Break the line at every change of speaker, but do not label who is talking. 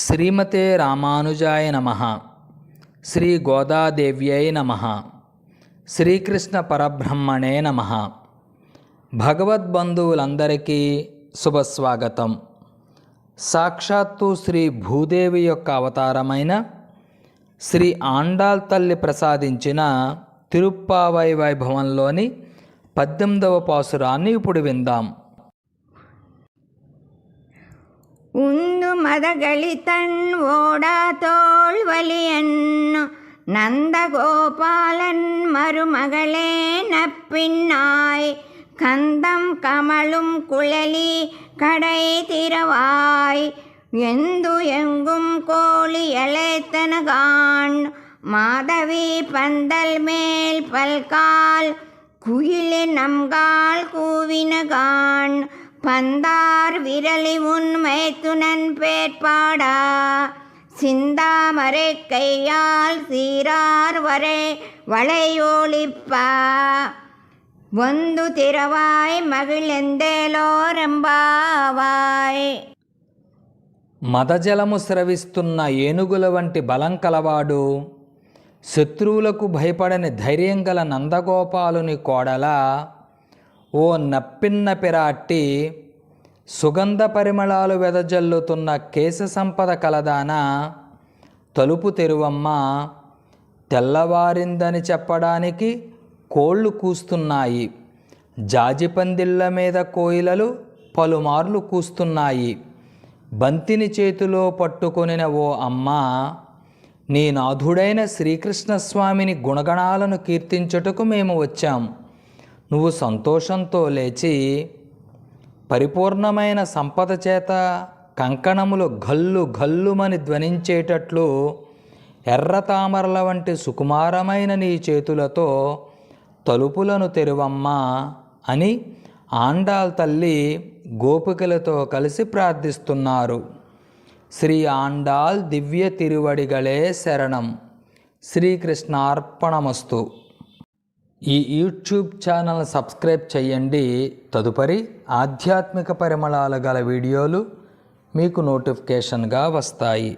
శ్రీమతే రామానుజాయ నమః. శ్రీ గోదాదేవ్యై నమః. శ్రీకృష్ణ పరబ్రహ్మణే నమః. భగవద్బంధువులందరికీ శుభస్వాగతం. సాక్షాత్తు శ్రీ భూదేవి యొక్క అవతారమైన శ్రీ ఆండాళ్ తల్లి ప్రసాదించిన తిరుప్పావై వైభవంలోని 18వ పాసురాన్ని ఇప్పుడు విందాం.
உந்து மதகளித்தன் ஓடாதோள் வலியன் நந்தகோபாலன் மருமகளே நப்பின்னாய் கந்தம் கமழும் குழலி கடை திறவாய் எந்து எங்கும் கோழி எழைத்தனகான் மாதவி பந்தல் மேல் பல்கால் குயிலின் நம்கால் கூவினகான் பந்தார் விரலி உண்மை துணன் பேட்பாடா சிந்தாமரை கையால் சீரார் வரை வளையோளிப்பா ஒந்து திரவாய் మగిళెందేలోరంబావాయ్.
మదజలము స్రవిస్తున్న ఏనుగుల వంటి బలం కలవాడు, శత్రువులకు భయపడని ధైర్యం గల నందగోపాలుని కోడల ఓ నప్పిన్న పిరాట్టి, సుగంధ పరిమళాలు వెదజల్లుతున్న కేశ సంపద కలదాన, తలుపు తెరువమ్మ. తెల్లవారిందని చెప్పడానికి కోళ్ళు కూస్తున్నాయి. జాజిపందిళ్ళ మీద కోయిలలు పలుమార్లు కూస్తున్నాయి. బంతిని చేతిలో పట్టుకొనిన ఓ అమ్మ, నీ నాథుడైన శ్రీకృష్ణస్వామిని గుణగణాలను కీర్తించుటకు మేము వచ్చాం. నువ్వు సంతోషంతో లేచి పరిపూర్ణమైన సంపద చేత కంకణములు గల్లు గల్లుమని ధ్వనించేటట్లు ఎర్ర తామరల వంటి సుకుమారమైన నీ చేతులతో తలుపులను తెరువమ్మా అని ఆండాళ్ తల్లి గోపికలతో కలిసి ప్రార్థిస్తున్నారు. శ్రీ ఆండాళ్ దివ్య తిరువడిగళే శరణం. శ్రీకృష్ణార్పణమస్తు. ఈ యూట్యూబ్ ఛానల్ సబ్స్క్రైబ్ చేయండి. తదుపరి ఆధ్యాత్మిక పరిమళాలు గల వీడియోలు మీకు నోటిఫికేషన్గా వస్తాయి.